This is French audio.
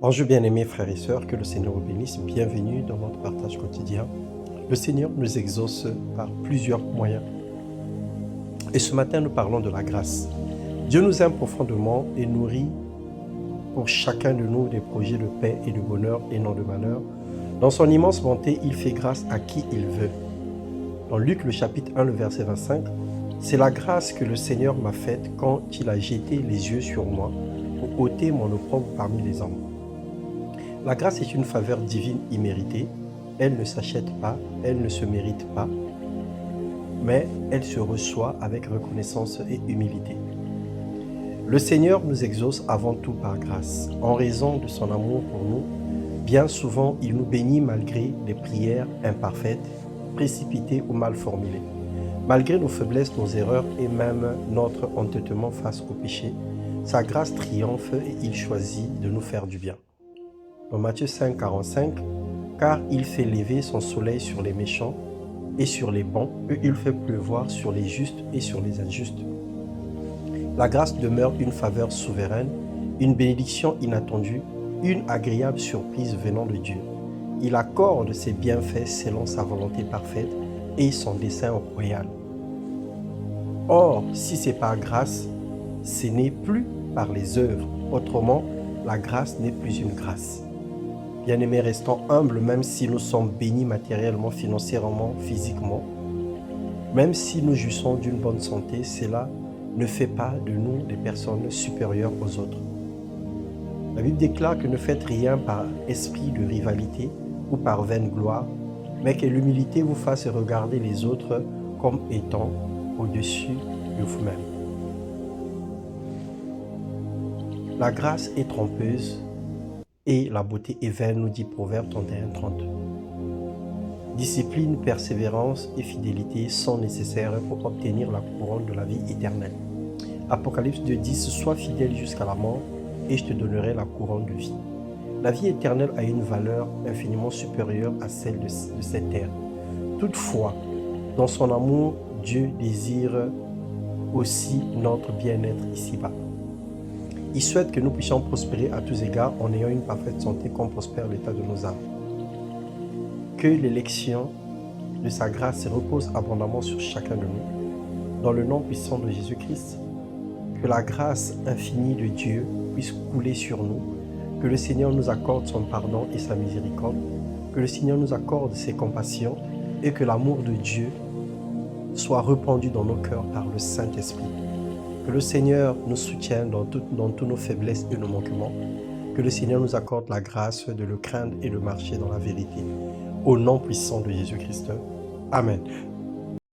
Bonjour bien-aimés frères et sœurs, que le Seigneur vous bénisse. Bienvenue dans notre partage quotidien. Le Seigneur nous exauce par plusieurs moyens. Et ce matin, nous parlons de la grâce. Dieu nous aime profondément et nourrit pour chacun de nous des projets de paix et de bonheur et non de malheur. Dans son immense bonté, il fait grâce à qui il veut. Dans Luc, le chapitre 1, le verset 25, « C'est la grâce que le Seigneur m'a faite quand il a jeté les yeux sur moi pour ôter mon opprobre parmi les hommes. » La grâce est une faveur divine imméritée. Elle ne s'achète pas, elle ne se mérite pas, mais elle se reçoit avec reconnaissance et humilité. Le Seigneur nous exauce avant tout par grâce. En raison de son amour pour nous, bien souvent, il nous bénit malgré des prières imparfaites, précipitées ou mal formulées. Malgré nos faiblesses, nos erreurs et même notre entêtement face au péché, sa grâce triomphe et il choisit de nous faire du bien. Dans Matthieu 5, 45, « Car il fait lever son soleil sur les méchants et sur les bons, et il fait pleuvoir sur les justes et sur les injustes. » La grâce demeure une faveur souveraine, une bénédiction inattendue, une agréable surprise venant de Dieu. Il accorde ses bienfaits selon sa volonté parfaite et son dessein royal. Or, si c'est par grâce, ce n'est plus par les œuvres. Autrement, la grâce n'est plus une grâce. Bien-aimés, restons humbles même si nous sommes bénis matériellement, financièrement, physiquement. Même si nous jouissons d'une bonne santé, cela ne fait pas de nous des personnes supérieures aux autres. La Bible déclare que ne faites rien par esprit de rivalité ou par vaine gloire, mais que l'humilité vous fasse regarder les autres comme étant au-dessus de vous-même. La grâce est trompeuse et la beauté est vaine, nous dit Proverbe 31:30. Discipline, persévérance et fidélité sont nécessaires pour obtenir la couronne de la vie éternelle. Apocalypse 2:10, « Sois fidèle jusqu'à la mort et je te donnerai la couronne de vie. » La vie éternelle a une valeur infiniment supérieure à celle de cette terre. Toutefois, dans son amour, Dieu désire aussi notre bien-être ici-bas. Il souhaite que nous puissions prospérer à tous égards en ayant une parfaite santé comme prospère l'état de nos âmes. Que l'élection de sa grâce se repose abondamment sur chacun de nous. Dans le nom puissant de Jésus-Christ, que la grâce infinie de Dieu puisse couler sur nous, que le Seigneur nous accorde son pardon et sa miséricorde, que le Seigneur nous accorde ses compassions et que l'amour de Dieu soit répandu dans nos cœurs par le Saint-Esprit. Que le Seigneur nous soutienne dans tous nos faiblesses et nos manquements. Que le Seigneur nous accorde la grâce de le craindre et de marcher dans la vérité. Au nom puissant de Jésus-Christ. Amen.